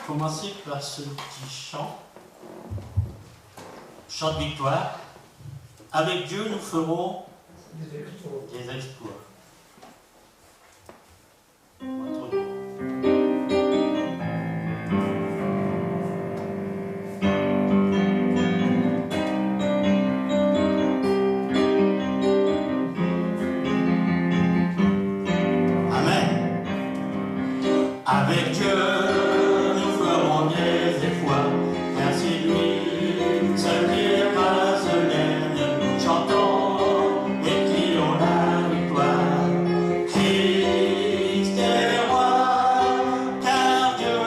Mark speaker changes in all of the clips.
Speaker 1: commencer par ce petit chant, chant de victoire. Avec Dieu, nous ferons des exploits. Amen. Avec Dieu, nous ferons des exploits, car c'est lui, seul qui écrase l'ennemi. Chantons et crions la victoire. Christ est roi, car Dieu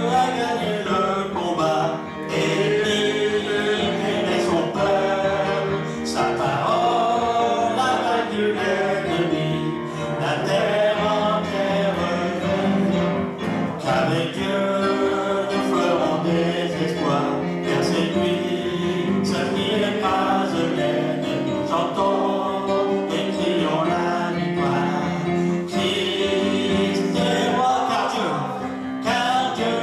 Speaker 1: a gagné le combat et libéré son peuple. Sa parole a vaincu l'ennemi, la terre entière revient. Qu'avec Dieu nous ferons des exploits, car c'est lui, seul qui écrase l'ennemi. Chantons et crions la victoire. Christ est roi, car Dieu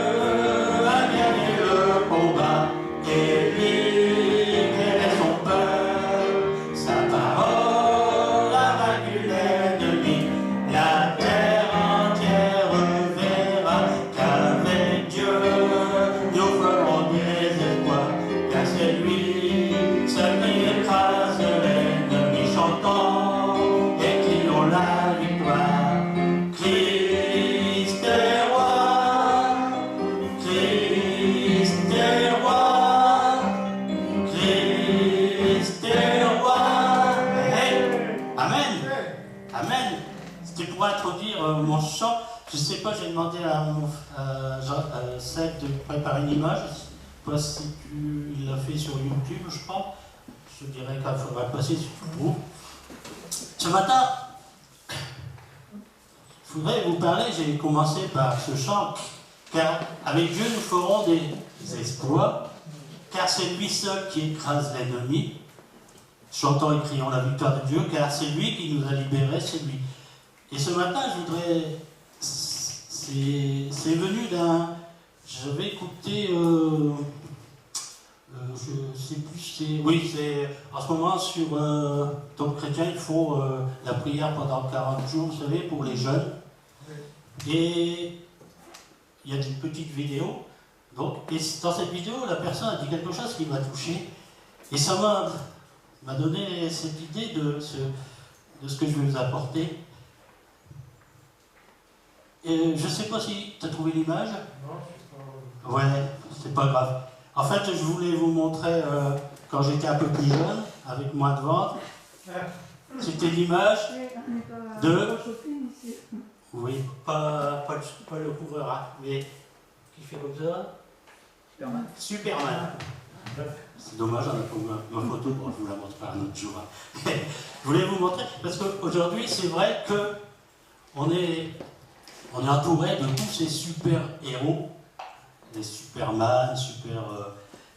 Speaker 1: a gagné le combat et libéré son peuple. Sa parole a vaincu l'ennemi, la terre entière verra qu'avec Dieu nous ferons des exploits, car c'est lui seul qui écrase l'ennemi. Chantons et crions la victoire. Christ est roi, Christ est roi, Christ est roi. Hey. Amen. Amen. C'était pour introduire mon chant. Je ne sais pas, j'ai demandé à Seth de préparer une image. Je ne sais pas si il l'a fait sur YouTube, je crois. Je dirais qu'il faudra passer sur YouTube. Ce matin, je voudrais vous parler, j'ai commencé par ce chant, car avec Dieu nous ferons des exploits, car c'est lui seul qui écrase l'ennemi. Chantons et crions la victoire de Dieu, car c'est lui qui nous a libérés, c'est lui. Et ce matin, je voudrais. C'est venu d'un. J'avais écouté. Je sais plus, c'est. Oui, c'est. En ce moment, sur Top Chrétien, ils font la prière pendant 40 jours, vous savez, pour les jeunes. Et il y a une petite vidéo. Donc, et dans cette vidéo, la personne a dit quelque chose qui m'a touché. Et ça m'a donné cette idée de ce que je vais vous apporter. Et je ne sais pas si tu as trouvé l'image.
Speaker 2: Non, je sais pas.
Speaker 1: Ouais, c'est pas grave. En fait, je voulais vous montrer quand j'étais un peu plus jeune, avec moins de ventre. C'était l'image de. Oui, pas le couvreur, hein, mais qui fait comme ça.
Speaker 3: Superman.
Speaker 1: Superman. C'est dommage, on n'a pas ma photo, bon, je vous la montrerai un autre jour. Je voulais vous montrer, parce qu'aujourd'hui, c'est vrai qu'on est entouré de tous ces super-héros, des Superman,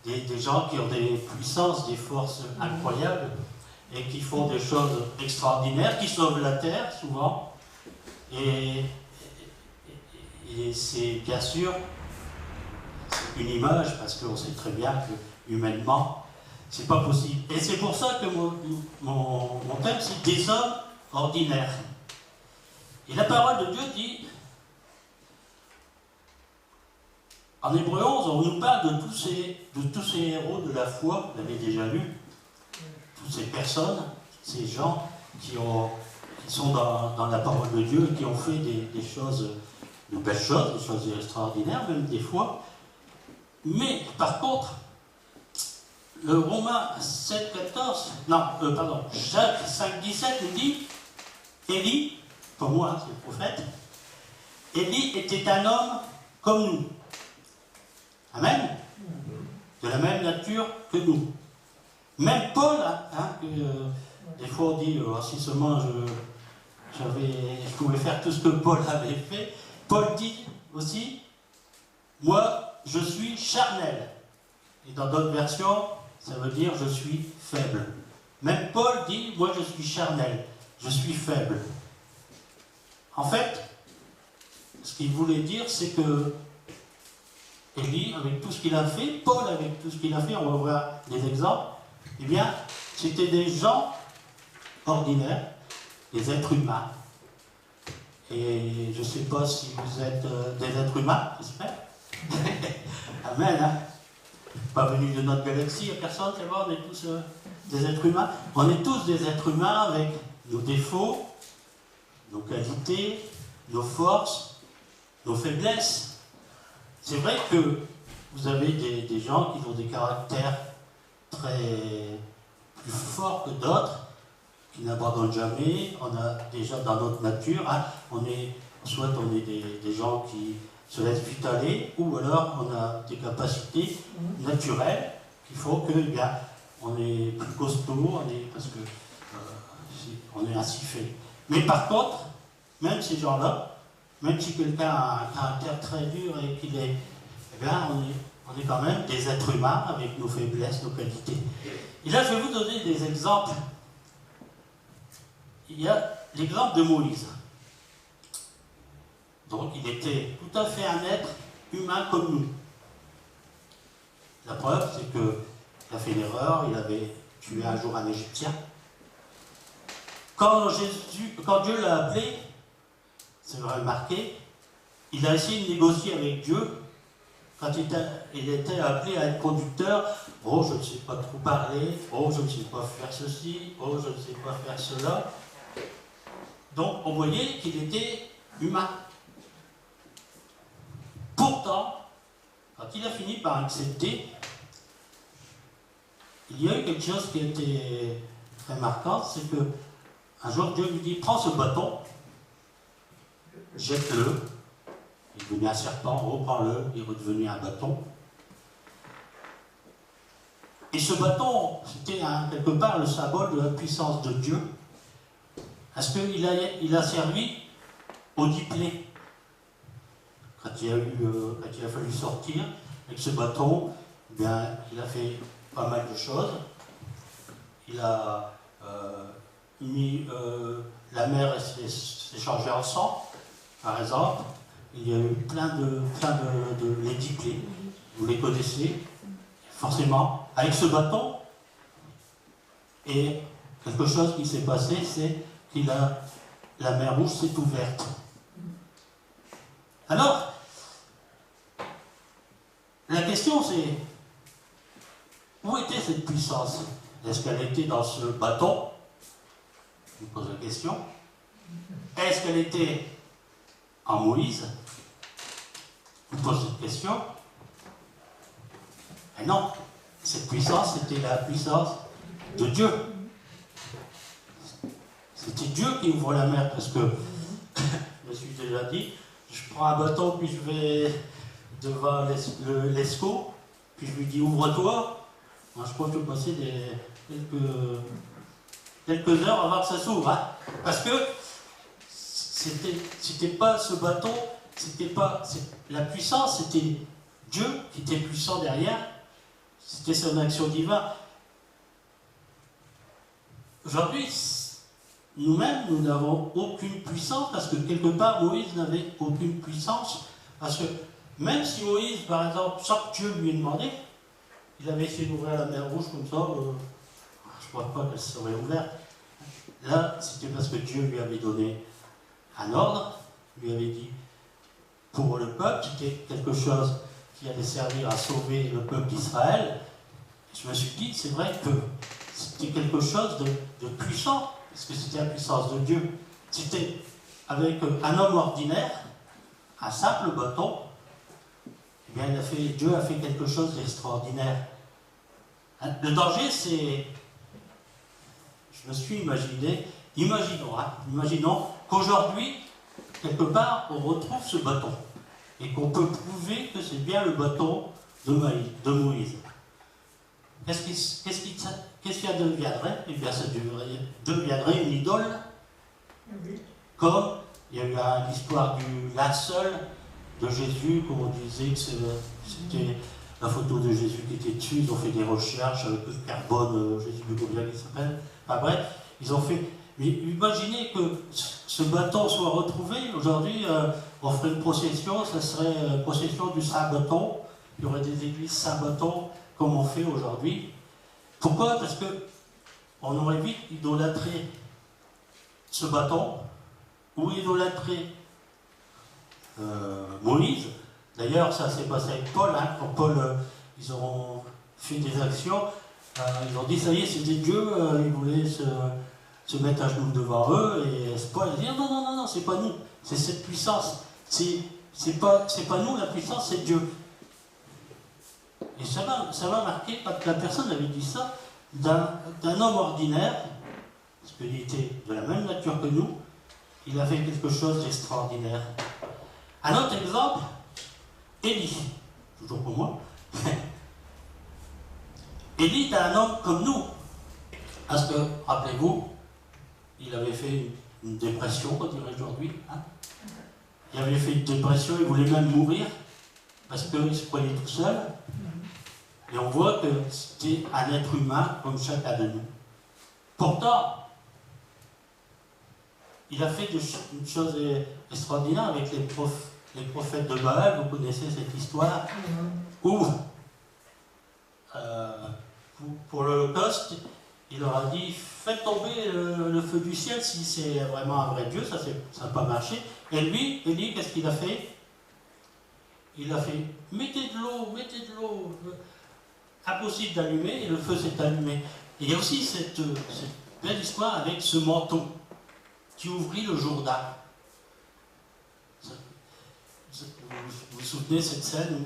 Speaker 1: des gens qui ont des puissances, des forces incroyables, et qui font des choses extraordinaires, qui sauvent la Terre, souvent. Et c'est bien sûr, c'est une image, parce qu'on sait très bien que humainement, c'est pas possible. Et c'est pour ça que mon thème, c'est des hommes ordinaires. Et la parole de Dieu dit, en Hébreu 11, on nous parle de tous ces héros de la foi, vous l'avez déjà lu, toutes ces personnes, ces gens qui sont dans la parole de Dieu et qui ont fait des choses, de belles choses, des choses extraordinaires, même des fois. Mais, par contre, le Romains 7, 14, Jacques 5, 17 nous dit, Élie, pas moi, c'est le prophète, Élie était un homme comme nous. Amen. De la même nature que nous. Même Paul, des fois on dit, si seulement je pouvais faire tout ce que Paul avait fait, Paul dit aussi, moi je suis charnel. Et dans d'autres versions, ça veut dire je suis faible. Même Paul dit, moi je suis charnel, je suis faible. En fait, ce qu'il voulait dire, c'est que Élie, avec tout ce qu'il a fait, Paul, avec tout ce qu'il a fait, on va voir des exemples, eh bien, c'était des gens ordinaires, des êtres humains. Et je ne sais pas si vous êtes des êtres humains, j'espère. Amen, hein. Pas venu de notre galaxie, il n'y a personne, c'est bon, on est tous des êtres humains. On est tous des êtres humains avec nos défauts, nos qualités, nos forces, nos faiblesses. C'est vrai que vous avez des gens qui ont des caractères très plus forts que d'autres, qui n'abandonnent jamais. On a déjà dans notre nature, hein, soit on est des gens qui se laissent vite aller, ou alors on a des capacités naturelles qui font que, eh bien, on est plus costaud, parce que on est ainsi fait. Mais par contre, même ces gens-là, même si quelqu'un a un caractère très dur et qu'il est, eh bien, on est quand même des êtres humains avec nos faiblesses, nos qualités. Et là, je vais vous donner des exemples. Il y a l'exemple de Moïse. Donc, il était tout à fait un être humain comme nous. La preuve, c'est qu'il a fait l'erreur, il avait tué un jour un Égyptien. Quand Dieu l'a appelé, c'est vrai marqué, il a essayé de négocier avec Dieu. Quand il était appelé à être conducteur, oh, je ne sais pas trop parler, oh, je ne sais pas faire ceci, oh, je ne sais pas faire cela. Donc, on voyait qu'il était humain. Pourtant, quand il a fini par accepter, il y a eu quelque chose qui était très marquant, c'est que un jour Dieu lui dit, prends ce bâton, jette-le. Il est devenu un serpent, reprends-le, il est redevenu un bâton. Et ce bâton, c'était quelque part le symbole de la puissance de Dieu, parce qu'il a servi au 10 plaies. Quand il a fallu sortir avec ce bâton, eh bien, il a fait pas mal de choses. Il a mis la mer s'est changée en sang, par exemple. Il y a eu plein de les 10 plaies. Vous les connaissez, forcément. Avec ce bâton, et quelque chose qui s'est passé, c'est que la mer Rouge s'est ouverte. Alors, la question c'est, où était cette puissance? Est-ce qu'elle était dans ce bâton? Je vous pose la question. Est-ce qu'elle était en Moïse? Je vous pose cette question. Et non, cette puissance, c'était la puissance de Dieu. C'était Dieu qui ouvre la mer, parce que, je me suis déjà dit, je prends un bâton, puis je vais devant l'esco, puis je lui dis ouvre-toi. Moi, je crois que je peux passer quelques heures avant que ça s'ouvre. Hein, parce que c'était pas ce bâton, la puissance, c'était Dieu qui était puissant derrière, c'était son action divine. Aujourd'hui, nous-mêmes, nous n'avons aucune puissance, parce que quelque part, Moïse n'avait aucune puissance, parce que même si Moïse, par exemple, chaque Dieu lui a demandé, il avait essayé d'ouvrir la mer Rouge comme ça, je ne crois pas qu'elle serait ouverte. Là, c'était parce que Dieu lui avait donné un ordre, lui avait dit, pour le peuple, c'était quelque chose qui allait servir à sauver le peuple d'Israël. Je me suis dit, c'est vrai que c'était quelque chose de puissant, parce que c'était la puissance de Dieu. C'était avec un homme ordinaire, un simple bâton, eh bien, Dieu a fait quelque chose d'extraordinaire. Le danger, c'est... Je me suis imaginé, imaginons qu'aujourd'hui, quelque part, on retrouve ce bâton, et qu'on peut prouver que c'est bien le bâton de Moïse. Qu'est-ce qui deviendrait? Eh bien, ça deviendrait une idole, comme il y a eu l'histoire du linceul de Jésus, comme on disait que c'était la photo de Jésus qui était dessus. Ils ont fait des recherches avec le carbone, Jésus de Gobien qui s'appelle. Enfin bref, ils ont fait. Mais imaginez que ce bâton soit retrouvé. Aujourd'hui, on ferait une procession, ça serait procession du Saint-Bâton, il y aurait des églises sans bâton comme on fait aujourd'hui. Pourquoi? Parce que on aurait vite idolâtré ce bâton ou idolâtré Moïse. D'ailleurs, ça s'est passé avec Paul. Hein. Quand Paul, ils ont fait des actions, ils ont dit ça y est, c'est des dieux, ils voulaient se mettre à genoux devant eux, et Paul a dit non, non, non, non, c'est pas nous, c'est cette puissance. C'est pas nous la puissance, c'est Dieu. Et ça m'a marqué quand la personne avait dit ça d'un homme ordinaire, parce qu'il était de la même nature que nous, il a fait quelque chose d'extraordinaire. Un autre exemple, Élie, toujours pour moi. Élie est un homme comme nous, parce que, rappelez-vous, il avait fait une dépression, on dirait aujourd'hui. Hein. Il avait fait une dépression, il voulait même mourir, parce qu'il se croyait tout seul. Et on voit que c'était un être humain comme chacun de nous. Pourtant, il a fait une chose extraordinaire avec les prophètes de Baal. Vous connaissez cette histoire où, pour l'Holocauste, il leur a dit faites tomber le feu du ciel si c'est vraiment un vrai Dieu. Ça n'a pas marché. Et lui, Élie, qu'est-ce qu'il a fait? Il a fait mettez de l'eau. Impossible d'allumer, et le feu s'est allumé. Et il y a aussi cette belle histoire avec ce manteau qui ouvrit le Jourdain. Vous vous souvenez cette scène où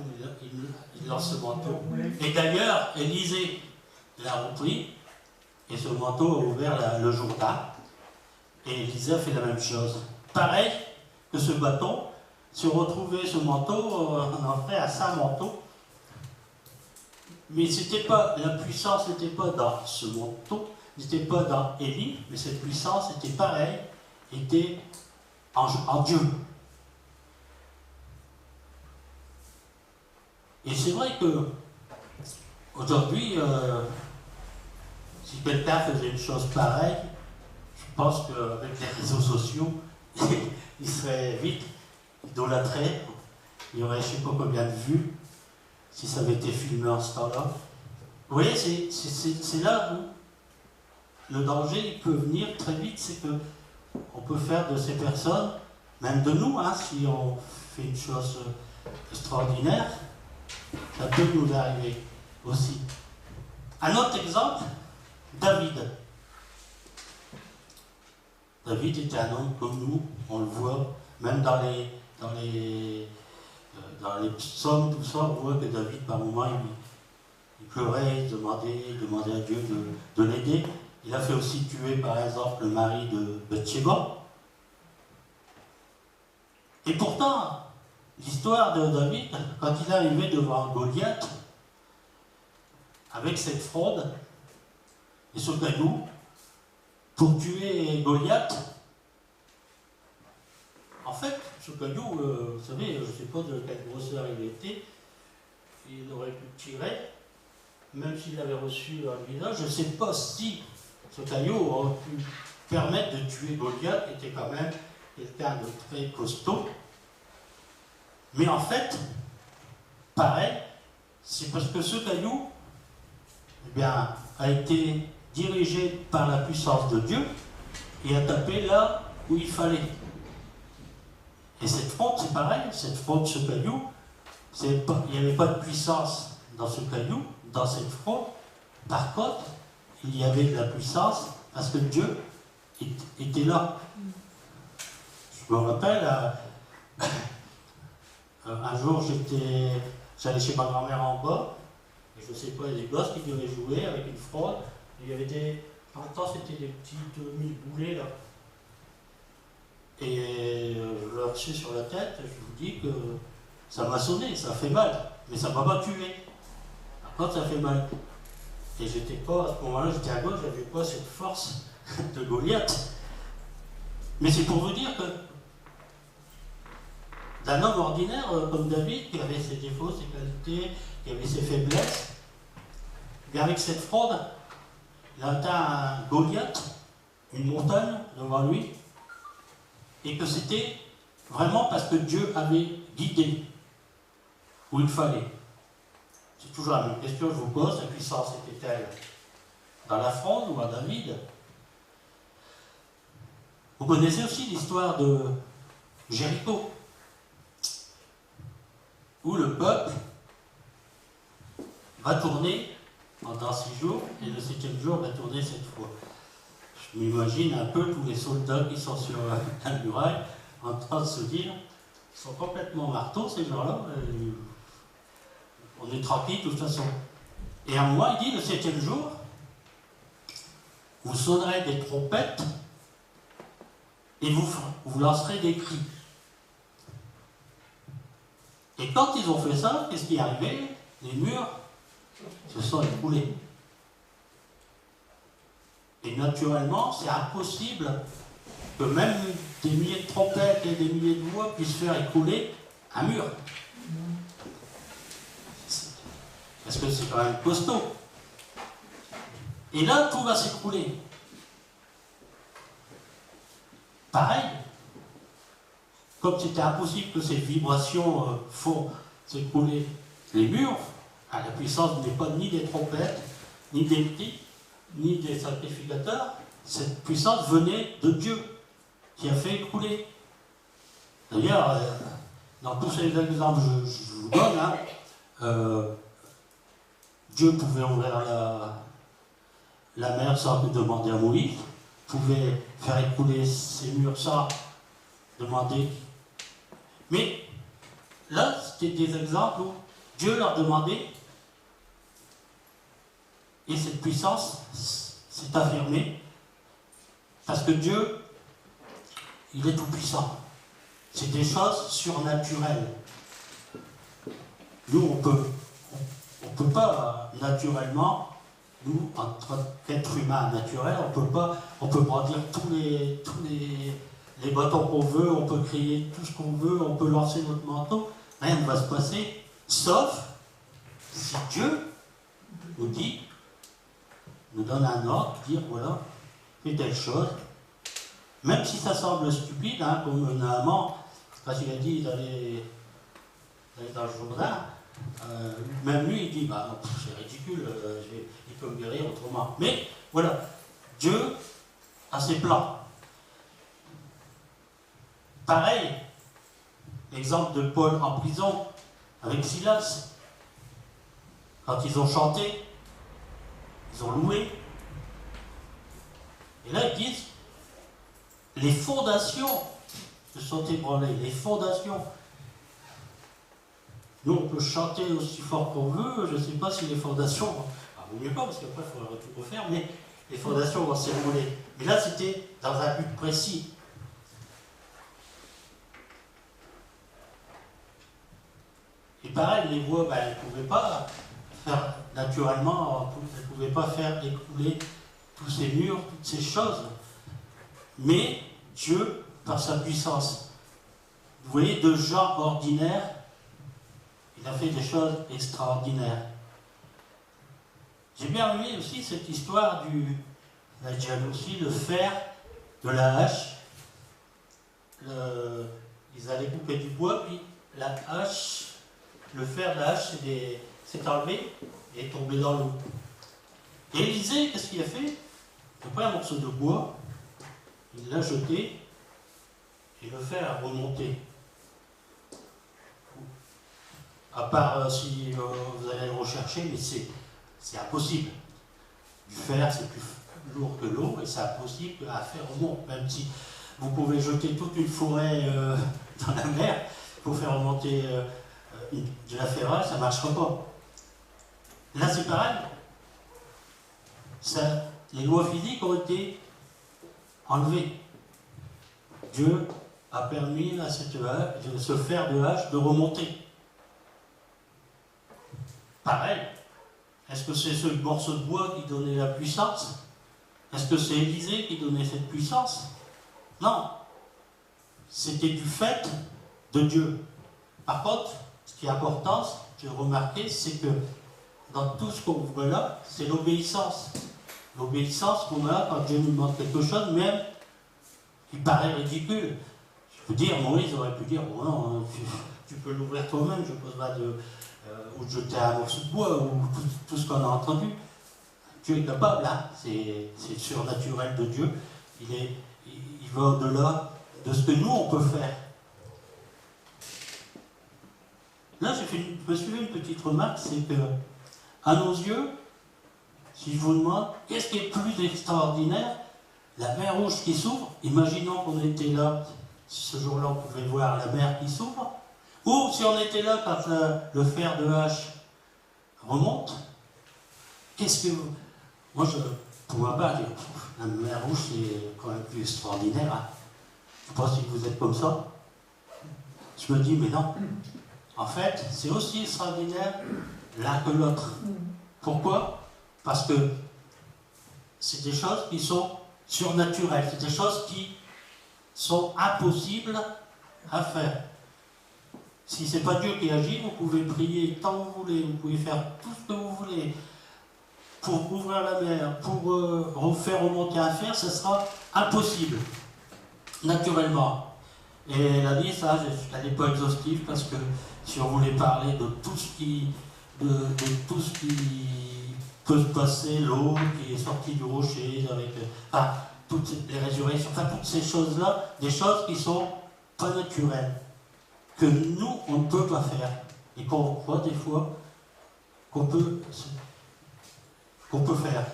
Speaker 1: il lance ce manteau? Et d'ailleurs, Élisée l'a repris, et ce manteau a ouvert le Jourdain. Et Élisée a fait la même chose. Pareil que ce bâton, si on retrouvait ce manteau, on en ferait à 5 manteaux. Mais la puissance n'était pas dans ce manteau, n'était pas dans Élie, mais cette puissance était pareille, était en Dieu. Et c'est vrai que aujourd'hui, si quelqu'un faisait une chose pareille, je pense qu'avec les réseaux sociaux, il serait vite idolâtré, il y aurait je ne sais pas combien de vues. Si ça avait été filmé en ce temps-là. Vous voyez, c'est là où le danger il peut venir très vite, c'est que on peut faire de ces personnes, même de nous, hein, si on fait une chose extraordinaire, ça peut nous arriver aussi. Un autre exemple, David. David était un homme comme nous, on le voit, même dans les psaumes, tout ça, on voit que David, par moments, il pleurait, il demandait à Dieu de l'aider. Il a fait aussi tuer, par exemple, le mari de Bathsheba. Et pourtant, l'histoire de David, quand il est arrivé devant Goliath, avec cette fronde et ce caillou, pour tuer Goliath, en fait, ce caillou, vous savez, je ne sais pas de quelle grosseur il était, il aurait pu tirer, même s'il avait reçu un visage. Je ne sais pas si ce caillou aurait pu permettre de tuer Goliath, qui était quand même quelqu'un de très costaud. Mais en fait, pareil, c'est parce que ce caillou eh bien, a été dirigé par la puissance de Dieu et a tapé là où il fallait. Et cette fronde, c'est pareil, cette fronde, ce caillou, il n'y avait pas de puissance dans ce caillou, dans cette fronde. Par contre, il y avait de la puissance parce que Dieu était là. Je me rappelle, un jour, j'allais chez ma grand-mère en bas, et je ne sais pas, il y a des gosses qui devaient jouer avec une fronde, et il y avait en même temps, c'était des petits mille boulets là. Et je l'ai reçu sur la tête, je vous dis que ça m'a sonné, ça fait mal, mais ça ne m'a pas tué. Par contre, ça fait mal. Et j'étais pas, à ce moment-là, j'étais à gauche, j'avais pas cette force de Goliath. Mais c'est pour vous dire que d'un homme ordinaire comme David, qui avait ses défauts, ses qualités, qui avait ses faiblesses, et avec cette fronde, il a atteint un Goliath, une montagne devant lui, et que c'était vraiment parce que Dieu avait guidé où il fallait. c'est toujours la même question que je vous pose, la puissance était-elle dans la fronde ou à David? Vous connaissez aussi l'histoire de Jéricho, où le peuple va tourner pendant 6 jours, et le 7e jour va tourner 7 fois. Je m'imagine un peu tous les soldats qui sont sur la muraille en train de se dire, ils sont complètement marteaux ces gens-là, on est tranquille de toute façon. Et à un moment, il dit, le 7e jour, vous sonnerez des trompettes et vous lancerez des cris. Et quand ils ont fait ça, qu'est-ce qui est arrivé? Les murs se sont écroulés. Et naturellement, c'est impossible que même des milliers de trompettes et des milliers de voix puissent faire écrouler un mur. Parce que c'est quand même costaud. Et là, tout va s'écrouler. Pareil, comme c'était impossible que ces vibrations font s'écrouler les murs, la puissance n'est pas ni des trompettes, ni des petits, ni des sacrificateurs. Cette puissance venait de Dieu, qui a fait écrouler. D'ailleurs, dans tous ces exemples que je vous donne, Dieu pouvait ouvrir la mer sans demander à Moïse, pouvait faire écouler ces murs sans demander. Mais là, c'était des exemples où Dieu leur demandait, et cette puissance s'est affirmée, parce que Dieu, il est tout puissant. C'est des choses surnaturelles. Nous, on peut pas naturellement, nous, en tant qu'être humain naturel, on peut brandir tous les bâtons qu'on veut, on peut crier tout ce qu'on veut, on peut lancer notre manteau, rien ne va se passer, sauf si Dieu nous dit, nous donne un ordre, dire voilà, fais telle chose, même si ça semble stupide, comme Naaman, quand il a dit d'aller dans le Jourdain, même lui il dit bah, c'est ridicule, il peut me guérir autrement. Mais voilà, Dieu a ses plans. Pareil, exemple de Paul en prison avec Silas, quand ils ont chanté, ils ont loué, et là ils disent les fondations se sont ébranlées, les fondations. Nous, on peut chanter aussi fort qu'on veut, je ne sais pas si les fondations, vaut mieux pas, parce qu'après, il faudra tout refaire, mais les fondations vont s'ébrouler. Mais là, c'était dans un but précis. Et pareil, les voix, elles ne pouvaient pas faire, naturellement, elles ne pouvaient pas faire écouler tous ces murs, toutes ces choses. Mais Dieu, par sa puissance, vous voyez, de gens ordinaires, il a fait des choses extraordinaires. J'ai bien aimé aussi cette histoire la jalousie, le fer de la hache. Ils allaient couper du bois, puis la hache, le fer de la hache s'est enlevé et est tombé dans l'eau. Et Élisée, qu'est-ce qu'il a fait? Il a pris un morceau de bois, il l'a jeté, et le fer a remonté. À part si vous allez le rechercher, mais c'est impossible. Du fer, c'est plus lourd que l'eau, et c'est impossible à faire remonter. Même si vous pouvez jeter toute une forêt dans la mer pour faire remonter de la ferraille, ça ne marchera pas. Là, c'est pareil. Les lois physiques ont été enlevées. Dieu a permis à ce fer de hache de remonter. Pareil, est-ce que c'est ce morceau de bois qui donnait la puissance? Est-ce que c'est Élisée qui donnait cette puissance? Non. C'était du fait de Dieu. Par contre, ce qui est important, j'ai remarqué, c'est que dans tout ce qu'on voit là, c'est l'obéissance. L'obéissance qu'on a quand Dieu nous demande quelque chose, même qui paraît ridicule. Je peux dire, Moïse aurait pu dire, bon non, tu peux l'ouvrir toi-même, je ne pose pas ou de jeter un morceau de bois, ou tout ce qu'on a entendu. Dieu est capable, hein, c'est le surnaturel de Dieu. Il va au-delà de ce que nous, on peut faire. Là, je me suis fait une petite remarque, c'est que, à nos yeux, si je vous demande, qu'est-ce qui est plus extraordinaire? La mer Rouge qui s'ouvre, imaginons qu'on était là, ce jour-là on pouvait voir la mer qui s'ouvre, ou si on était là quand le fer de hache remonte, qu'est-ce que... Moi, je ne pourrais pas dire, la mer Rouge c'est quand même plus extraordinaire. Hein. Je ne sais pas si vous êtes comme ça. Je me dis, mais non. En fait, c'est aussi extraordinaire l'un que l'autre. Pourquoi? Parce que c'est des choses qui sont surnaturelles, c'est des choses qui sont impossibles à faire. Si ce n'est pas Dieu qui agit, vous pouvez prier tant que vous voulez, vous pouvez faire tout ce que vous voulez pour ouvrir la mer, pour refaire remonter un fer, ce sera impossible, naturellement. Et elle a dit ça, elle n'est pas exhaustive parce que si on voulait parler de tout ce qui, de tout ce qui peut se passer, l'eau qui est sortie du rocher, avec toutes les résurrections, toutes ces choses-là, des choses qui sont pas naturelles, que nous, on ne peut pas faire, et qu'on croit des fois qu'on peut faire.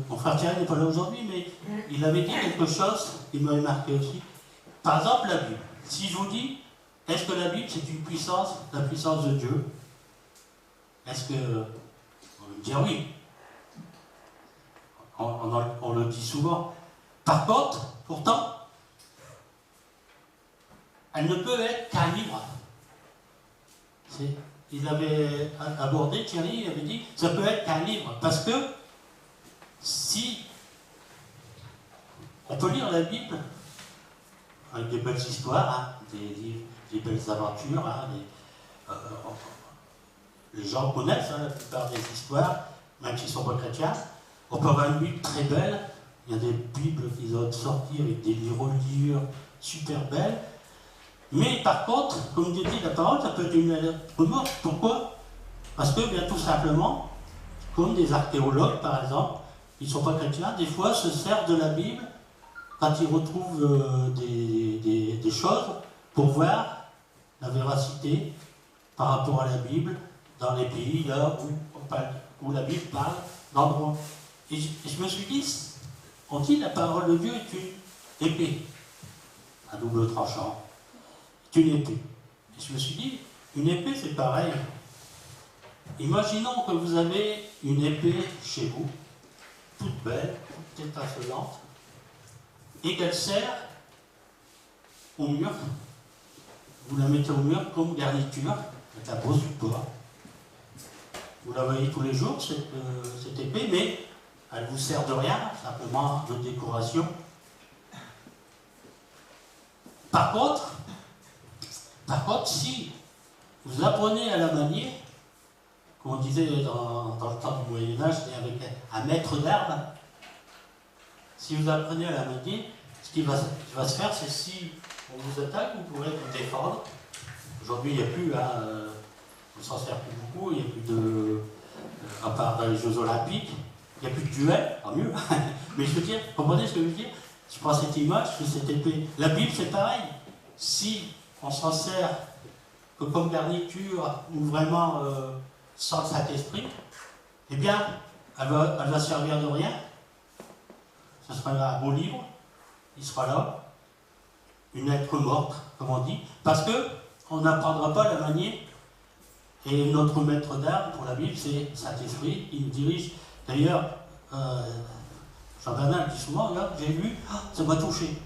Speaker 1: Mon frère Thierry n'est pas là aujourd'hui, mais il avait dit quelque chose qui m'avait marqué aussi. Par exemple, la Bible. Si je vous dis, est-ce que la Bible c'est une puissance, la puissance de Dieu? Est-ce que... On va me dire oui. On le dit souvent. Par contre, pourtant, elle ne peut être qu'un livre. Il avait abordé, Thierry, il avait dit, ça peut être qu'un livre. Parce que si on peut lire la Bible avec des belles histoires, hein, des belles aventures, hein, les gens connaissent la plupart des histoires, même s'ils ne sont pas chrétiens. On peut avoir une Bible très belle, il y a des Bibles qui doivent sortir avec des reliures super belles, mais par contre, comme dit la parole, ça peut être une lettre morte. Pourquoi? Parce que, bien tout simplement, comme des archéologues par exemple, qui ne sont pas chrétiens, des fois se servent de la Bible quand ils retrouvent des choses pour voir la véracité par rapport à la Bible dans les pays là où la Bible parle d'endroits. Et je me suis dit, on dit la parole de Dieu est une épée à double tranchant. C'est une épée. Et je me suis dit, une épée c'est pareil. Imaginons que vous avez une épée chez vous, toute belle, toute étincelante, et qu'elle sert au mur. Vous la mettez au mur comme garniture, avec un beau support. Vous la voyez tous les jours, cette épée, mais elle ne vous sert de rien, simplement de décoration. Par contre, si vous apprenez à la manier, comme on disait dans le temps du Moyen-Âge, c'était avec un maître d'armes, si vous apprenez à la manier, ce qui va se faire, c'est si on vous attaque, vous pourrez vous défendre. Aujourd'hui, il n'y a plus, on ne s'en sert plus beaucoup, il n'y a plus de... à part dans les Jeux Olympiques, il n'y a plus de duel, tant mieux. Mais je veux dire, comprenez ce que je veux dire? Je prends cette image, cette épée. La Bible, c'est pareil. Si on s'en sert que comme garniture, ou vraiment sans le Saint-Esprit, eh bien, elle va servir de rien. Ce sera un beau livre, il sera là, une lettre morte, comme on dit, parce qu'on n'apprendra pas la manier. Et notre maître d'armes pour la Bible, c'est Saint-Esprit, il nous dirige. D'ailleurs, Jean-Bernard dit souvent, là, j'ai lu, ça m'a touché.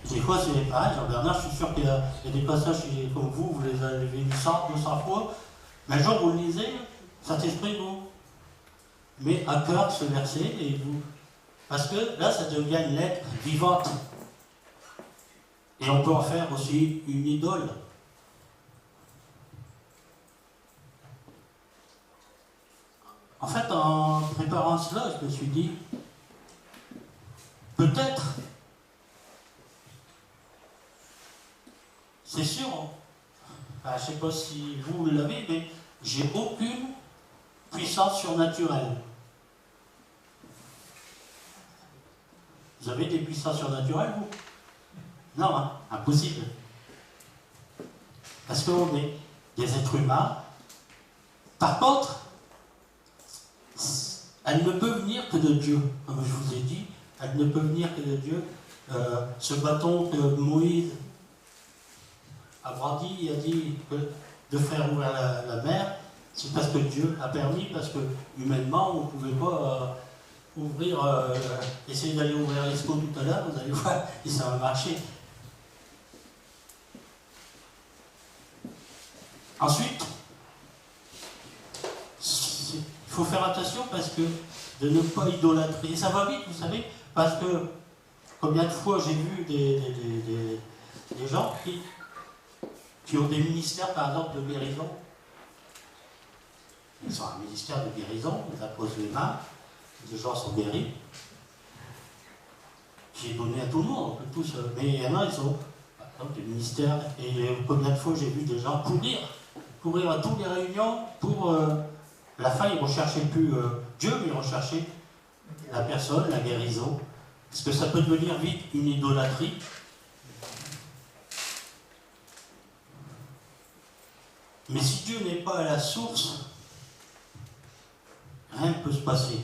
Speaker 1: Des fois, c'est pareil, Jean-Bernard, je suis sûr qu'il y a des passages comme vous les avez lus 100, 200 fois, mais un jour, vous le lisez, Saint-Esprit vous met à cœur ce verset, et vous... Parce que là, ça devient une lettre vivante. Et on peut en faire aussi une idole. En fait, en préparant cela, je me suis dit, peut-être, c'est sûr, je je ne sais pas si vous l'avez, mais j'ai aucune puissance surnaturelle. Vous avez des puissances surnaturelles, vous? Non, hein, impossible. Parce qu'on est des êtres humains. Par contre, elle ne peut venir que de Dieu. Comme je vous ai dit, elle ne peut venir que de Dieu. Ce bâton que Moïse a brandi, il a dit de faire ouvrir la mer, c'est parce que Dieu a permis, parce que humainement, vous ne pouvez pas essayer d'aller ouvrir l'Escaut tout à l'heure, vous allez voir, et ça va marcher. Ensuite, il faut faire attention parce que de ne pas idolâtrer. Et ça va vite, vous savez, parce que combien de fois j'ai vu des gens qui ont des ministères, par exemple, de guérison. Ils sont un ministère de guérison, ils apposent les mains, les gens sont guéris, qui est donné à tout le monde, on peut tous, mais il y en a, ils ont par exemple, des ministères, et combien de fois j'ai vu des gens courir à toutes les réunions pour la fin, ils ne recherchaient plus Dieu, mais ils recherchaient la personne, la guérison, parce que ça peut devenir vite une idolâtrie. Mais si Dieu n'est pas à la source, rien ne peut se passer.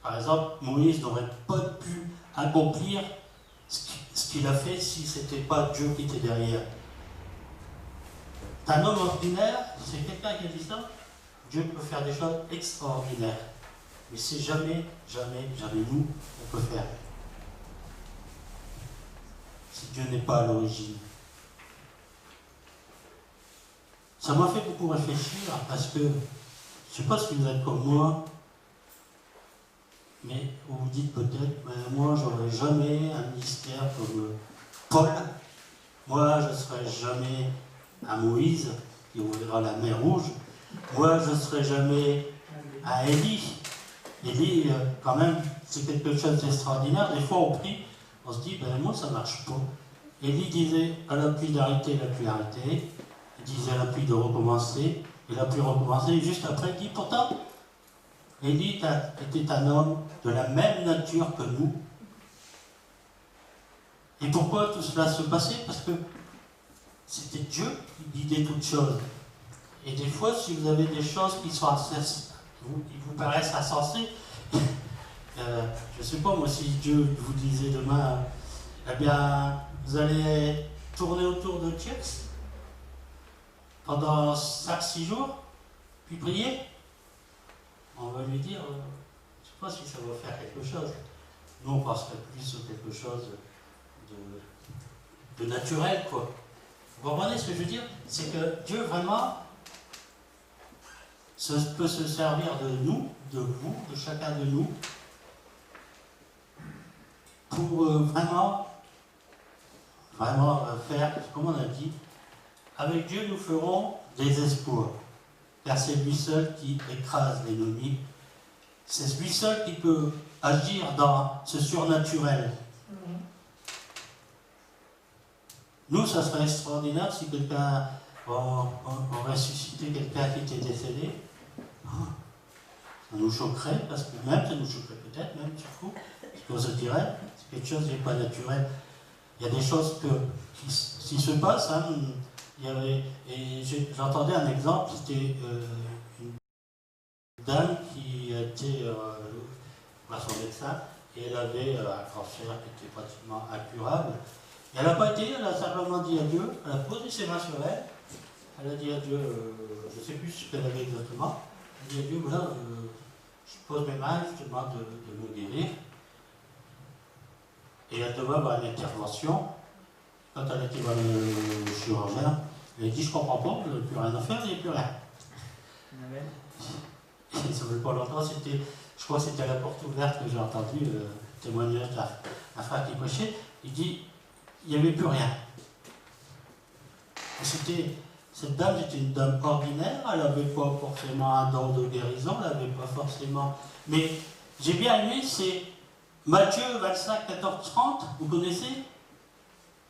Speaker 1: Par exemple, Moïse n'aurait pas pu accomplir ce qu'il a fait si ce n'était pas Dieu qui était derrière. Un homme ordinaire, c'est quelqu'un qui a dit ça, Dieu peut faire des choses extraordinaires. Mais c'est jamais nous qu'on peut faire. Si Dieu n'est pas à l'origine. Ça m'a fait beaucoup réfléchir parce que, je ne sais pas si vous êtes comme moi, mais vous vous dites peut-être, mais moi j'aurais jamais un ministère comme Paul, moi je ne serai jamais un Moïse qui ouvrira la mer rouge, moi je ne serai jamais un Élie. Élie, quand même, c'est quelque chose d'extraordinaire. Des fois on prie, on se dit, ben moi ça ne marche pas. Élie disait à la pluie d'arrêter, la pluie arrêtée. Il disait à la pluie de recommencer, et la pluie recommençait. Et juste après, il dit, pourtant, Élie était un homme de la même nature que nous. Et pourquoi tout cela se passait? Parce que c'était Dieu qui guidait toutes choses. Et des fois, si vous avez des choses qui vous paraissent insensées, je ne sais pas, moi, si Dieu vous disait demain, eh bien, vous allez tourner autour de Tchex pendant 5-6 jours, puis prier, on va lui dire, je ne sais pas si ça va faire quelque chose. Nous, on penserait plus sur quelque chose de naturel, quoi. Vous comprenez ce que je veux dire? C'est que Dieu, vraiment, peut se servir de nous, de vous, de chacun de nous, pour vraiment faire, comme on a dit, avec Dieu nous ferons des exploits, car c'est lui seul qui écrase l'ennemi, c'est lui seul qui peut agir dans ce surnaturel. Nous, ça serait extraordinaire si quelqu'un, on ressuscitait quelqu'un qui était décédé. Ça nous choquerait, parce que même, ça nous choquerait peut-être, même, c'est fou, parce qu'on se dirait, c'est quelque chose qui n'est pas naturel. Il y a des choses qui se passent, hein. J'entendais un exemple, c'était une dame qui était à son médecin, et elle avait un cancer qui était pratiquement incurable. Et elle n'a pas été, elle a simplement dit adieu, elle a posé ses mains sur elle, elle a dit adieu, je ne sais plus ce qu'elle avait exactement, elle a dit adieu, voilà, je pose mes mains, je te demande de me guérir. Et elle devait avoir une intervention. Quand elle était voir le chirurgien, elle a dit, je ne comprends pas, il n'y a plus rien à faire, il n'y a plus rien. Et ça ne veut pas longtemps, je crois que c'était à la porte ouverte que j'ai entendu le témoignage d'un frère qui prêchait. Il dit, il n'y avait plus rien. Cette dame était une dame ordinaire, elle n'avait pas forcément un don de guérison, elle n'avait pas forcément... Mais j'ai bien aimé, c'est Matthieu 25, 14, 30, vous connaissez?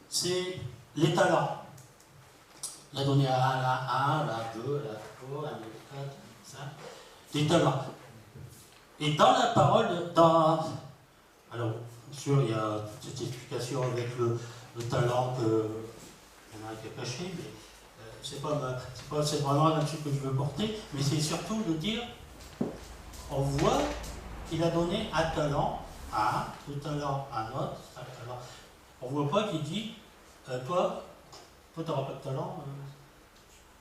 Speaker 1: C'est les talents. Il a donné à un, à deux, à trois, à quatre, ça. Des talents. Et dans la parole, alors, bien sûr, il y a cette explication avec le talent que on a été caché, mais c'est vraiment là-dessus que je veux porter, mais c'est surtout de dire, on voit qu'il a donné un talent à un, deux talents à un autre, un talent. On ne voit pas qu'il dit, toi, tu n'auras pas de talent,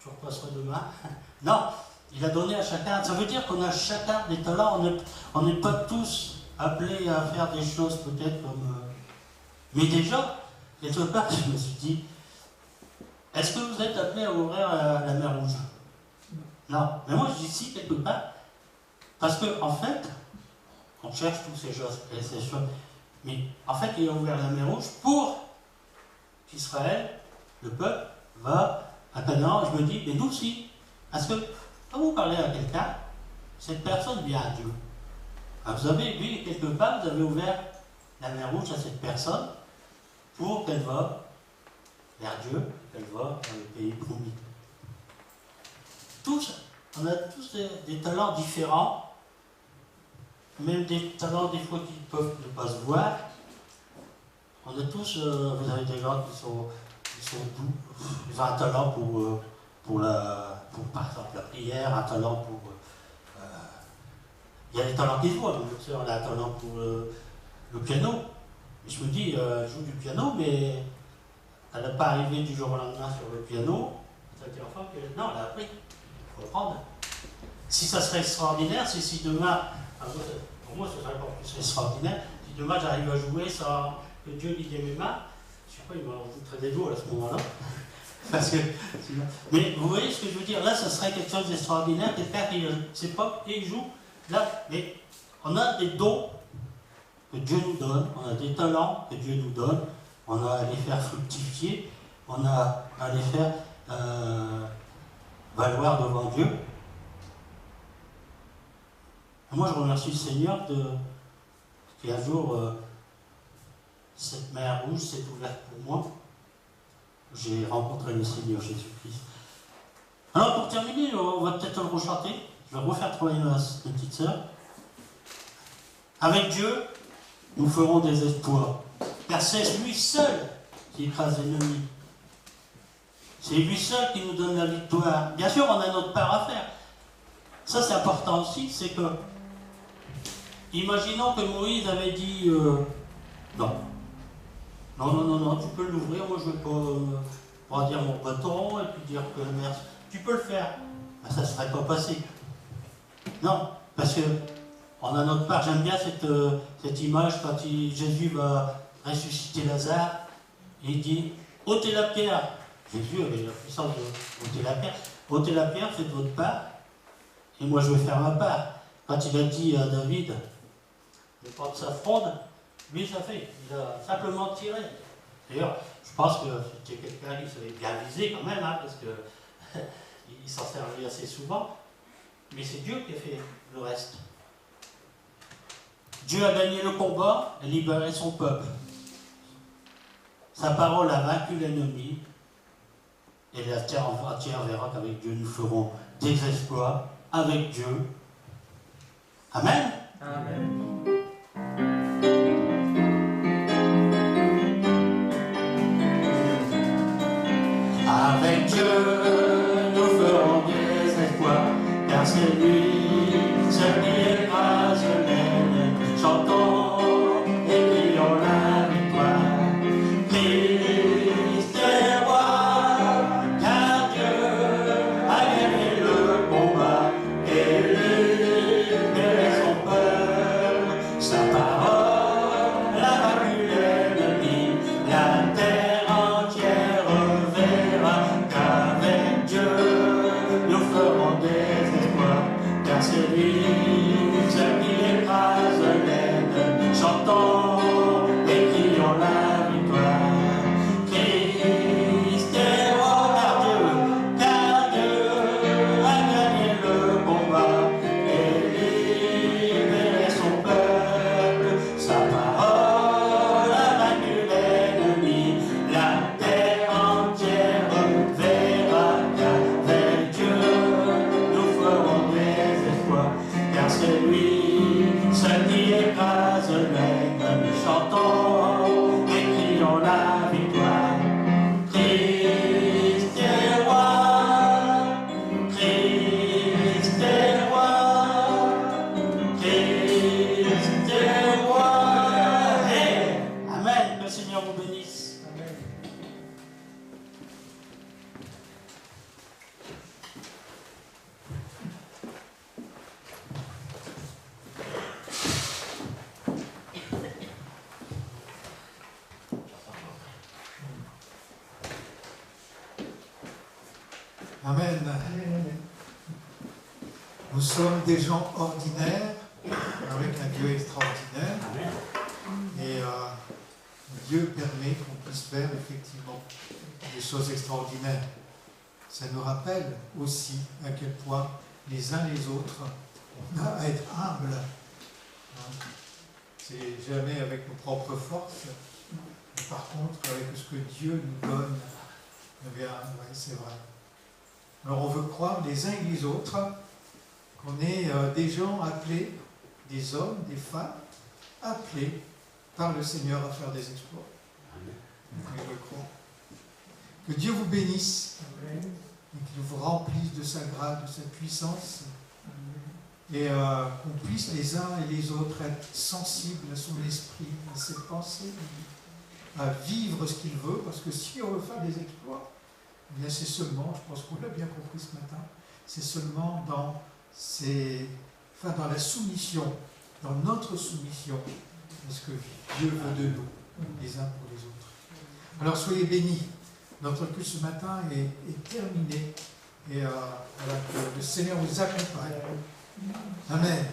Speaker 1: tu repasseras demain. Non, il a donné à chacun. Ça veut dire qu'on a chacun des talents, on n'est pas tous appelés à faire des choses peut-être comme... Mais déjà, quelque part, je me suis dit, est-ce que vous êtes appelés à ouvrir la mer Rouge? Non. Mais moi, je dis si, quelque part, parce qu'en fait, on cherche toutes ces choses, mais en fait, il a ouvert la mer Rouge pour qu'Israël, le peuple, va à Canaan. Je me dis, mais nous aussi, parce que quand vous parlez à quelqu'un, cette personne vient à Dieu. Alors, vous avez vu, quelque part, vous avez ouvert la mer Rouge à cette personne pour qu'elle va vers Dieu, qu'elle va dans le pays promis. Tous, on a tous des talents différents, même des talents des fois qui peuvent ne pas se voir. On a tous, vous avez des gens qui sont doux, ils ont un talent pour par exemple la prière, un talent pour... il y a des talents qui se voient, on a un talent pour le piano. Et je me dis, je joue du piano, mais elle n'a pas arrivé du jour au lendemain sur le piano. Ça veut dire enfin que non, elle a appris. Il faut apprendre. Si ça serait extraordinaire, c'est si demain, pour moi, ce serait encore plus extraordinaire, si demain j'arrive à jouer sans que Dieu guide mes mains, je ne sais pas, il m'en très des jours à ce moment-là. Parce que, mais vous voyez ce que je veux dire? Là, ça serait quelque chose d'extraordinaire, quelqu'un qui ne sait pas et il joue. Là, mais on a des dons que Dieu nous donne, on a des talents que Dieu nous donne, on a à les faire fructifier, on a à les faire valoir devant Dieu. Et moi, je remercie le Seigneur qu'un jour, cette mer rouge s'est ouverte pour moi. J'ai rencontré le Seigneur Jésus-Christ. Alors, pour terminer, on va peut-être le rechanter. Je vais refaire travailler ma petite sœur. Avec Dieu, nous ferons des exploits. Car c'est lui seul qui écrase l'ennemi. C'est lui seul qui nous donne la victoire. Bien sûr, on a notre part à faire. Ça, c'est important aussi, c'est que, imaginons que Moïse avait dit non. Non, tu peux l'ouvrir, moi je ne vais pas dire mon bâton et puis dire que merci. Tu peux le faire. Ben, ça ne serait pas passé. Non, parce que on a notre part. J'aime bien cette image quand Jésus va ressusciter Lazare et il dit ôtez la pierre. Jésus avait la puissance de ôter la pierre. Ôtez la pierre, faites votre part et moi je vais faire ma part. Quand il a dit à David de prendre sa fronde, lui ça fait. Il a simplement tiré. D'ailleurs, je pense que c'était quelqu'un qui savait bien viser quand même, hein, parce qu'il s'en servait assez souvent. Mais c'est Dieu qui a fait le reste. Dieu a gagné le combat et libéré son peuple. Sa parole a vaincu l'ennemi. Et la terre entière verra qu'avec Dieu nous ferons des exploits avec Dieu. Amen.
Speaker 2: Amen.
Speaker 1: Avec Dieu, nous ferons des exploits, car c'est lui, seul qui écrase l'ennemi. Chantons et crions la victoire. Christ est roi, car Dieu a gagné le combat et libéré son peuple. Sa parole a vaincu l'ennemi, la terre entière verra qu'avec Dieu nous ferons des exploits, car c'est lui
Speaker 2: Amen. Nous sommes des gens ordinaires avec un Dieu extraordinaire. Et Dieu permet qu'on puisse faire effectivement des choses extraordinaires. Ça nous rappelle aussi à quel point les uns les autres, on a à être humbles. C'est jamais avec nos propres forces, mais par contre avec ce que Dieu nous donne. Eh bien, ouais, c'est vrai. Alors on veut croire les uns et les autres qu'on est des gens appelés, des hommes, des femmes, appelés par le Seigneur à faire des exploits. Et je crois. Que Dieu vous bénisse et qu'il vous remplisse de sa grâce, de sa puissance, et qu'on puisse les uns et les autres être sensibles à son esprit, à ses pensées, à vivre ce qu'il veut, parce que si on veut faire des exploits, eh bien c'est seulement, je pense qu'on l'a bien compris ce matin, c'est seulement dans la soumission, dans notre soumission, à ce que Dieu veut de nous, les uns pour les autres. Alors soyez bénis. Notre culte ce matin est terminé. Et voilà, que le Seigneur vous accompagne. Amen.